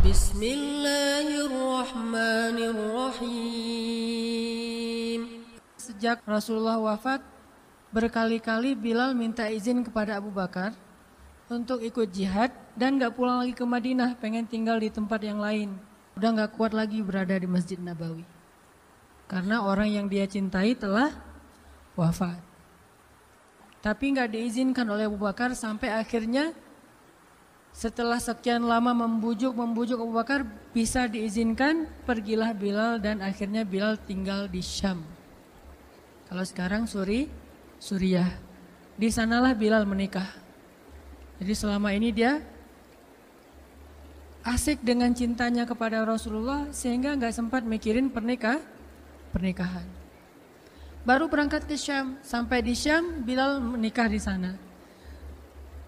Bismillahirrahmanirrahim. Sejak Rasulullah wafat, berkali-kali Bilal minta izin kepada Abu Bakar untuk ikut jihad dan gak pulang lagi ke Madinah, pengen tinggal di tempat yang lain. Udah gak kuat lagi berada di Masjid Nabawi. Karena orang yang dia cintai telah wafat. Tapi gak diizinkan oleh Abu Bakar sampai akhirnya setelah sekian lama membujuk Abu Bakar bisa diizinkan, pergilah Bilal dan akhirnya Bilal tinggal di Syam. Kalau sekarang Suriah. Di sanalah Bilal menikah. Jadi selama ini dia asik dengan cintanya kepada Rasulullah sehingga gak sempat mikirin pernikahan. Baru berangkat ke Syam, sampai di Syam Bilal menikah di sana.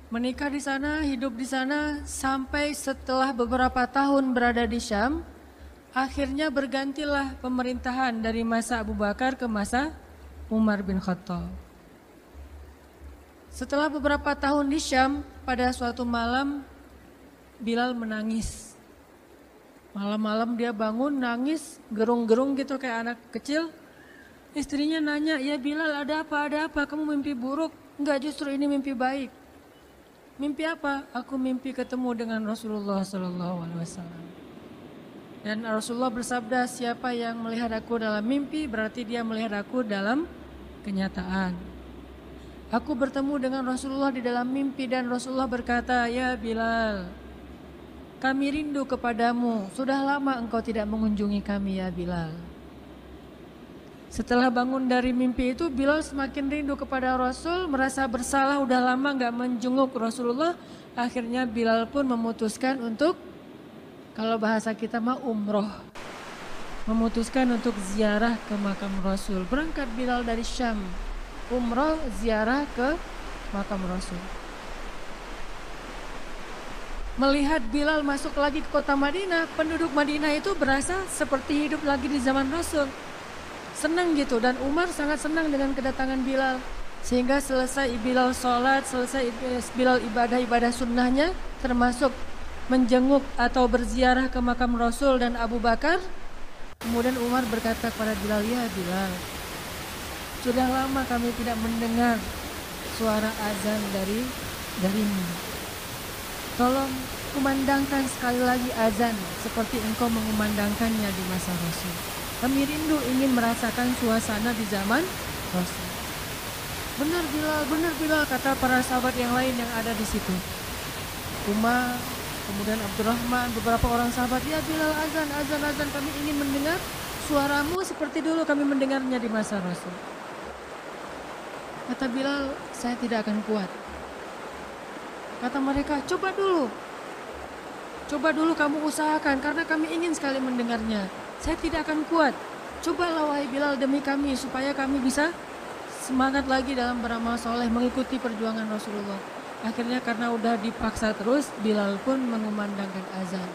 Menikah di sana, hidup di sana sampai setelah beberapa tahun berada di Syam, akhirnya bergantilah pemerintahan dari masa Abu Bakar ke masa Umar bin Khattab. Setelah beberapa tahun di Syam, pada suatu malam Bilal menangis. Malam-malam dia bangun nangis, gerung-gerung gitu kayak anak kecil. Istrinya nanya, "Ya Bilal, ada apa? Kamu mimpi buruk?" "Enggak, justru ini mimpi baik." "Mimpi apa?" "Aku mimpi ketemu dengan Rasulullah SAW." Dan Rasulullah bersabda, "Siapa yang melihat aku dalam mimpi berarti dia melihat aku dalam kenyataan." Aku bertemu dengan Rasulullah di dalam mimpi dan Rasulullah berkata, "Ya Bilal, kami rindu kepadamu. Sudah lama engkau tidak mengunjungi kami ya Bilal." Setelah bangun dari mimpi itu, Bilal semakin rindu kepada Rasul, merasa bersalah udah lama gak menjenguk Rasulullah. Akhirnya Bilal pun memutuskan untuk, kalau bahasa kita mah umroh, memutuskan untuk ziarah ke makam Rasul. Berangkat Bilal dari Syam, umroh ziarah ke makam Rasul. Melihat Bilal masuk lagi ke kota Madinah, penduduk Madinah itu berasa seperti hidup lagi di zaman Rasul. Senang gitu, dan Umar sangat senang dengan kedatangan Bilal. Sehingga selesai Bilal sholat, selesai Bilal ibadah sunnahnya, termasuk menjenguk atau berziarah ke makam Rasul dan Abu Bakar. Kemudian Umar berkata kepada Bilal, "Ya Bilal, sudah lama kami tidak mendengar suara azan darimu. Tolong kumandangkan sekali lagi azan seperti engkau mengumandangkannya di masa Rasul. Kami rindu ingin merasakan suasana di zaman Rasul." Benar Bilal, kata para sahabat yang lain yang ada di situ. Umar, kemudian Abdurrahman, beberapa orang sahabat, "Ya Bilal, azan, kami ingin mendengar suaramu seperti dulu kami mendengarnya di masa Rasul." Kata Bilal, "Saya tidak akan kuat." Kata mereka, Coba dulu kamu usahakan karena kami ingin sekali mendengarnya. Saya tidak akan kuat. Cobalah wahai Bilal demi kami supaya kami bisa semangat lagi dalam beramal soleh mengikuti perjuangan Rasulullah. Akhirnya karena udah dipaksa terus, Bilal pun mengumandangkan azan.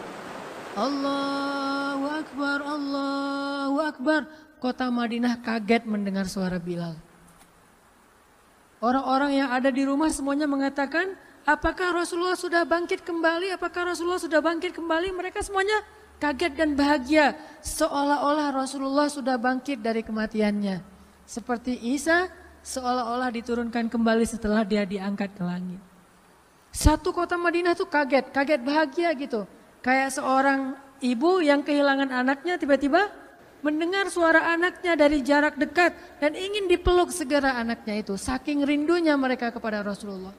Allahu Akbar, Allahu Akbar. Kota Madinah kaget mendengar suara Bilal. Orang-orang yang ada di rumah semuanya mengatakan, apakah Rasulullah sudah bangkit kembali? Mereka semuanya kaget dan bahagia, seolah-olah Rasulullah sudah bangkit dari kematiannya. Seperti Isa seolah-olah diturunkan kembali setelah dia diangkat ke langit. Satu kota Madinah tuh kaget bahagia gitu. Kayak seorang ibu yang kehilangan anaknya tiba-tiba mendengar suara anaknya dari jarak dekat dan ingin dipeluk segera anaknya itu. Saking rindunya mereka kepada Rasulullah.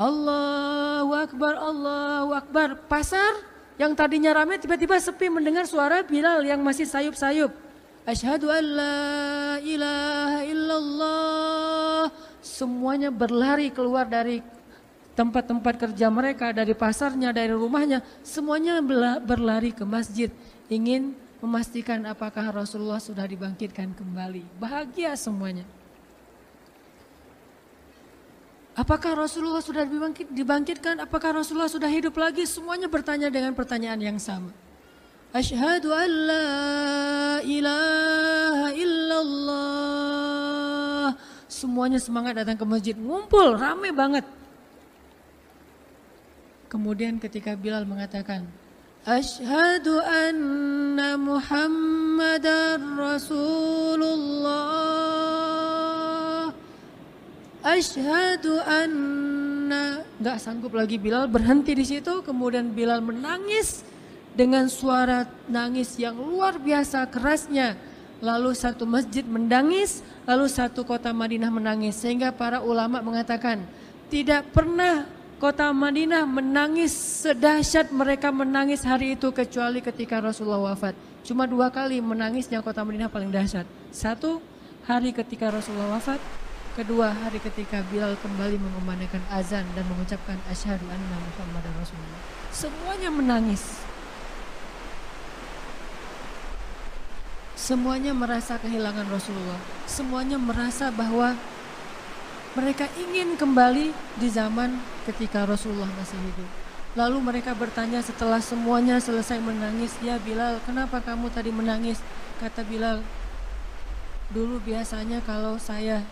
Allahu Akbar, Allahu Akbar. Pasar yang tadinya ramai tiba-tiba sepi mendengar suara Bilal yang masih sayup-sayup. Asyhadu an la ilaha illallah. Semuanya berlari keluar dari tempat-tempat kerja mereka, dari pasarnya, dari rumahnya. Semuanya berlari ke masjid, ingin memastikan apakah Rasulullah sudah dibangkitkan kembali. Bahagia semuanya. Apakah Rasulullah sudah dibangkitkan? Apakah Rasulullah sudah hidup lagi? Semuanya bertanya dengan pertanyaan yang sama. Asyhadu an la ilaha illallah. Semuanya semangat datang ke masjid, ngumpul, ramai banget. Kemudian ketika Bilal mengatakan, Asyhadu anna Muhammadar Rasulullah. Asyhadu anna. Gak sanggup lagi Bilal, berhenti di situ. Kemudian Bilal menangis dengan suara nangis yang luar biasa kerasnya. Lalu satu masjid menangis, lalu satu kota Madinah menangis. Sehingga para ulama mengatakan tidak pernah kota Madinah menangis sedahsyat mereka menangis hari itu kecuali ketika Rasulullah wafat. Cuma 2 kali menangisnya kota Madinah paling dahsyat. Satu, hari ketika Rasulullah wafat. Kedua, hari ketika Bilal kembali mengumandangkan azan dan mengucapkan asyhadu anna Muhammadar Rasulullah. Semuanya menangis. Semuanya merasa kehilangan Rasulullah. Semuanya merasa bahwa mereka ingin kembali di zaman ketika Rasulullah masih hidup. Lalu mereka bertanya setelah semuanya selesai menangis, "Ya Bilal, kenapa kamu tadi menangis?" Kata Bilal, "Dulu biasanya kalau saya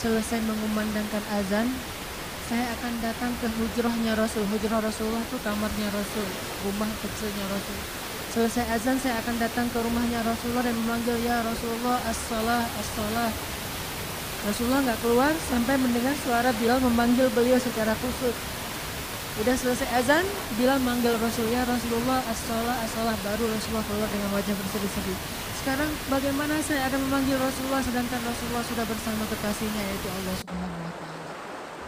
selesai mengumandangkan azan, saya akan datang ke hujrahnya Rasul." Hujrah Rasulullah itu kamarnya Rasul, rumah kecilnya Rasul. Selesai azan saya akan datang ke rumahnya Rasulullah dan memanggil, "Ya Rasulullah, as-salah, as-salah." Rasulullah nggak keluar sampai mendengar suara Bilal memanggil beliau secara khusus. Udah selesai azan, Bilal manggil Rasul, "Ya Rasulullah, as-salah, as-salah." Baru Rasulullah keluar dengan wajah bersedih-sedih. Sekarang bagaimana saya akan memanggil Rasulullah sedangkan Rasulullah sudah bersama kekasihnya yaitu Allah Subhanahu wa Ta'ala.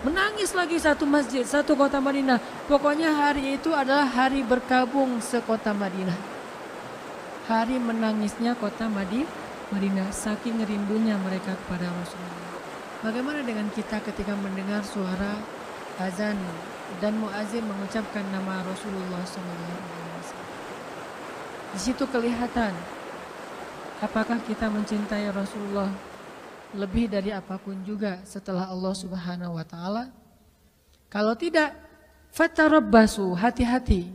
Menangis lagi satu masjid, satu kota Madinah. Pokoknya hari itu adalah hari berkabung sekota Madinah. Hari menangisnya kota Madinah, saking rindunya mereka kepada Rasulullah. Bagaimana dengan kita ketika mendengar suara azan dan muazin mengucapkan nama Rasulullah SAW? Di situ kelihatan apakah kita mencintai Rasulullah lebih dari apapun juga setelah Allah Subhanahu wa Ta'ala. Kalau tidak, fatarabbasu, hati-hati.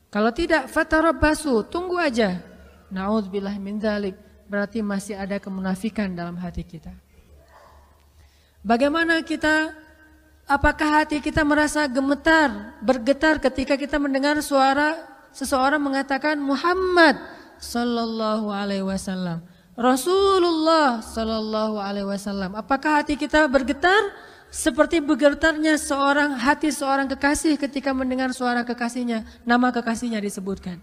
Kalau tidak, fatarabbasu, tunggu aja. Na'udzubillah min dzalik, berarti masih ada kemunafikan dalam hati kita. Bagaimana kita, apakah hati kita merasa gemetar, bergetar ketika kita mendengar suara seseorang mengatakan Muhammad sallallahu alaihi wasallam, Rasulullah sallallahu alaihi wasallam? Apakah hati kita bergetar seperti bergetarnya hati seorang kekasih ketika mendengar suara kekasihnya, nama kekasihnya disebutkan?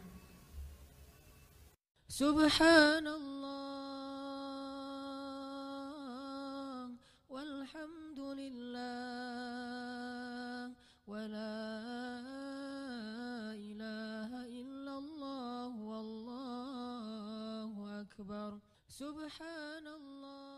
Subhanallah walhamdulillah wa la ilaha illallah wallahu akbar. Subhanallah.